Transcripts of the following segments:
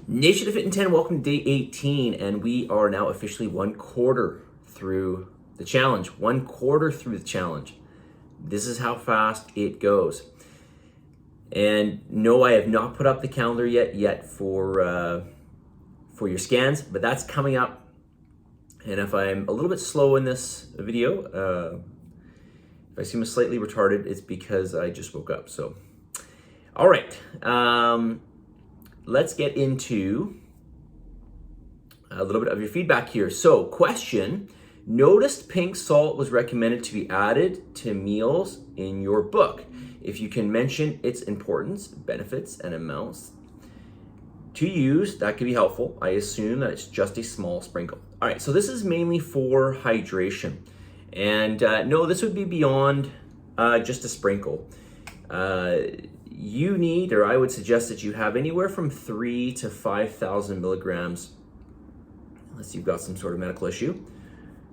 Nation of Fit and 10, welcome to day 18, and we are now officially one quarter through the challenge. One quarter through the challenge. This is how fast it goes. And no, I have not put up the calendar yet for your scans, but that's coming up. And if I'm a little bit slow in this video, if I seem slightly retarded, it's because I just woke up. So, all right. Let's get into a little bit of your feedback here. So, question, noticed pink salt was recommended to be added to meals in your book. If you can mention its importance, benefits, and amounts to use, that could be helpful. I assume that it's just a small sprinkle. All right, so this is mainly for hydration. And no, this would be beyond just a sprinkle. You need, or I would suggest that you have anywhere from 3,000 to 5,000 milligrams, unless you've got some sort of medical issue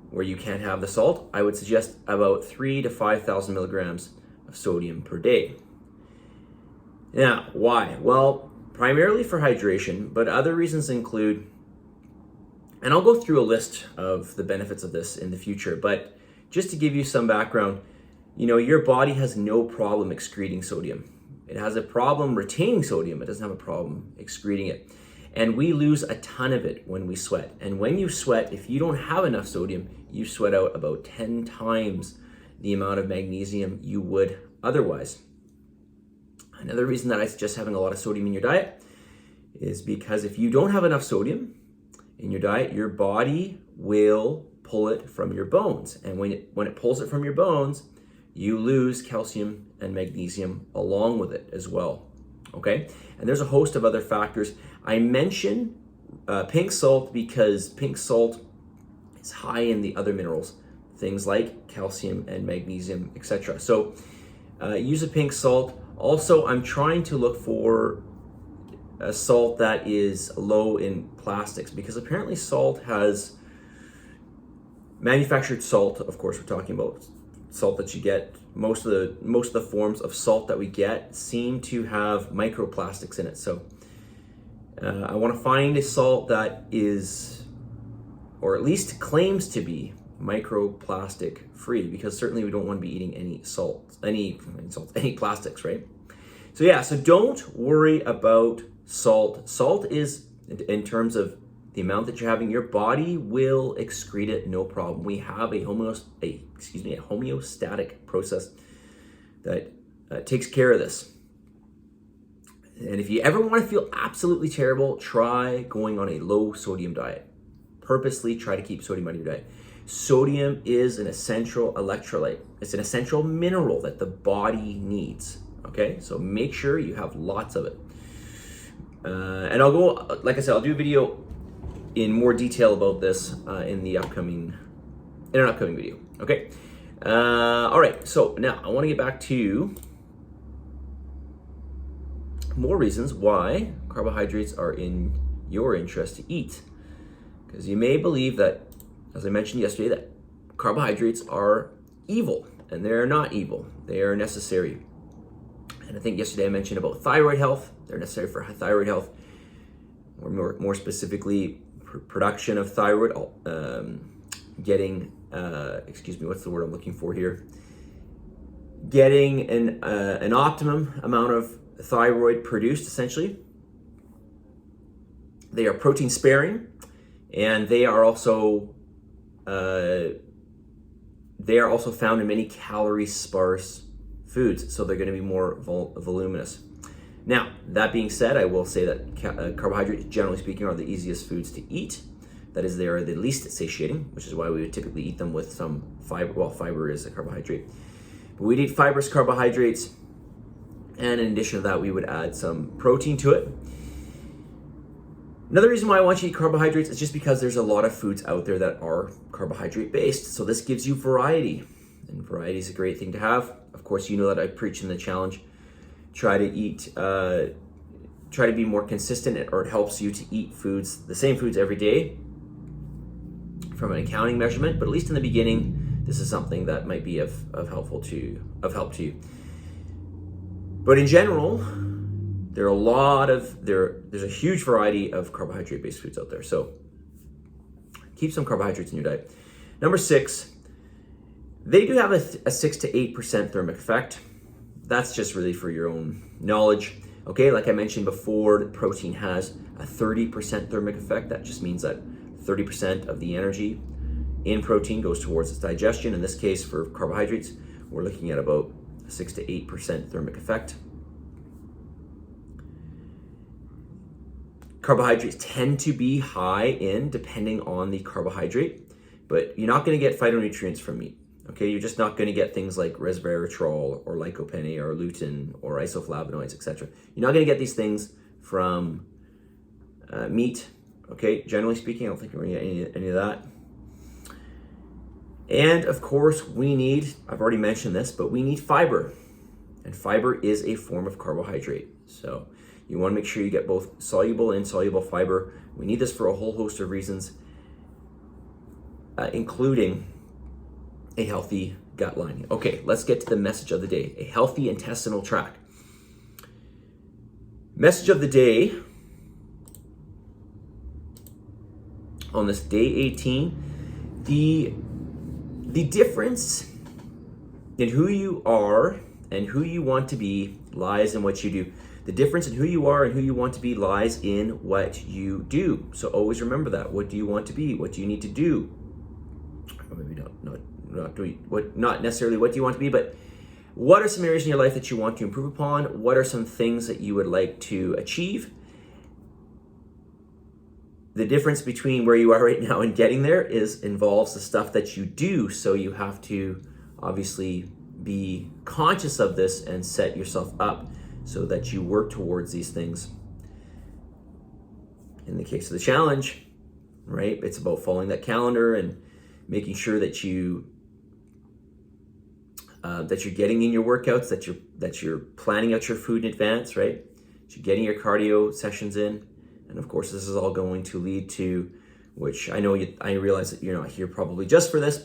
where you can't have the salt. I would suggest about 3,000 to 5,000 milligrams of sodium per day. Now, why? Well, primarily for hydration, but other reasons include, and I'll go through a list of the benefits of this in the future, but just to give you some background, you know, your body has no problem excreting sodium. It has a problem retaining sodium. It doesn't have a problem excreting it. And we lose a ton of it when we sweat. And when you sweat, if you don't have enough sodium, you sweat out about 10 times the amount of magnesium you would otherwise. Another reason that I suggest having a lot of sodium in your diet is because if you don't have enough sodium in your diet, your body will pull it from your bones. And when it pulls it from your bones, you lose calcium and magnesium along with it as well, okay? And there's a host of other factors. I mention pink salt because pink salt is high in the other minerals, things like calcium and magnesium, etc. So use a pink salt. Also, I'm trying to look for a salt that is low in plastics because apparently salt has manufactured salt. Of course, we're talking about salt that you get. Most of the forms of salt that we get seem to have microplastics in it. So I want to find a salt that is, or at least claims to be, microplastic free, because certainly we don't want to be eating any plastics, right? So yeah, so don't worry about salt. Salt is, in terms of the amount that you're having, your body will excrete it, no problem. We have a homeostatic process that takes care of this. And if you ever want to feel absolutely terrible, try going on a low sodium diet. Purposely try to keep sodium out of your diet. Sodium is an essential electrolyte. It's an essential mineral that the body needs, okay? So make sure you have lots of it. And I'll go, like I said, I'll do a video in more detail about this in an upcoming video, okay? All right, so now I want to get back to more reasons why carbohydrates are in your interest to eat. Because you may believe that, as I mentioned yesterday, that carbohydrates are evil, and they're not evil. They are necessary. And I think yesterday I mentioned about thyroid health. They're necessary for thyroid health, or more specifically, production of thyroid, getting, what's the word I'm looking for here? Getting an optimum amount of thyroid produced, essentially. They are protein sparing, and they are also found in many calorie sparse foods, so they're going to be more voluminous. Now, that being said, I will say that carbohydrates, generally speaking, are the easiest foods to eat. That is, they are the least satiating, which is why we would typically eat them with some fiber. Well, fiber is a carbohydrate. But we'd eat fibrous carbohydrates, and in addition to that, we would add some protein to it. Another reason why I want you to eat carbohydrates is just because there's a lot of foods out there that are carbohydrate-based. So this gives you variety, and variety is a great thing to have. Of course, you know that I preach in the challenge. Try to be more consistent, or it helps you to eat the same foods every day from an accounting measurement, but at least in the beginning, this is something that might be of help to you. But in general, there's a huge variety of carbohydrate-based foods out there. So keep some carbohydrates in your diet. Number 6, they do have a 6 to 8% thermic effect. That's just really for your own knowledge. Okay, like I mentioned before, protein has a 30% thermic effect. That just means that 30% of the energy in protein goes towards its digestion. In this case, for carbohydrates, we're looking at about a 6 to 8% thermic effect. Carbohydrates tend to be high in, depending on the carbohydrate, but you're not going to get phytonutrients from meat. Okay, you're just not going to get things like resveratrol or lycopene or lutein or isoflavonoids, etc. You're not going to get these things from meat. Okay, generally speaking, I don't think we're going to get any of that. And of course, I've already mentioned this, but we need fiber. And fiber is a form of carbohydrate. So you want to make sure you get both soluble and insoluble fiber. We need this for a whole host of reasons, including a healthy gut lining. Okay, let's get to the message of the day, a healthy intestinal tract. Message of the day on this day 18, the difference in who you are and who you want to be lies in what you do. The difference in who you are and who you want to be lies in what you do. So always remember that. What do you want to be? What do you need to do? Or maybe not necessarily what do you want to be, but what are some areas in your life that you want to improve upon? What are some things that you would like to achieve? The difference between where you are right now and getting there involves the stuff that you do. So you have to obviously be conscious of this and set yourself up so that you work towards these things. In the case of the challenge, right, it's about following that calendar and making sure that you're getting in your workouts, that you're planning out your food in advance, right? That you're getting your cardio sessions in, and of course, this is all going to lead to, which I realize that you're not here probably just for this,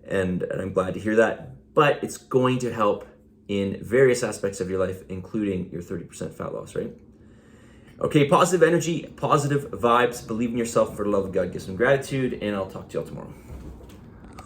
and I'm glad to hear that. But it's going to help in various aspects of your life, including your 30% fat loss, right? Okay, positive energy, positive vibes, believe in yourself, and for the love of God, give some gratitude, and I'll talk to y'all tomorrow.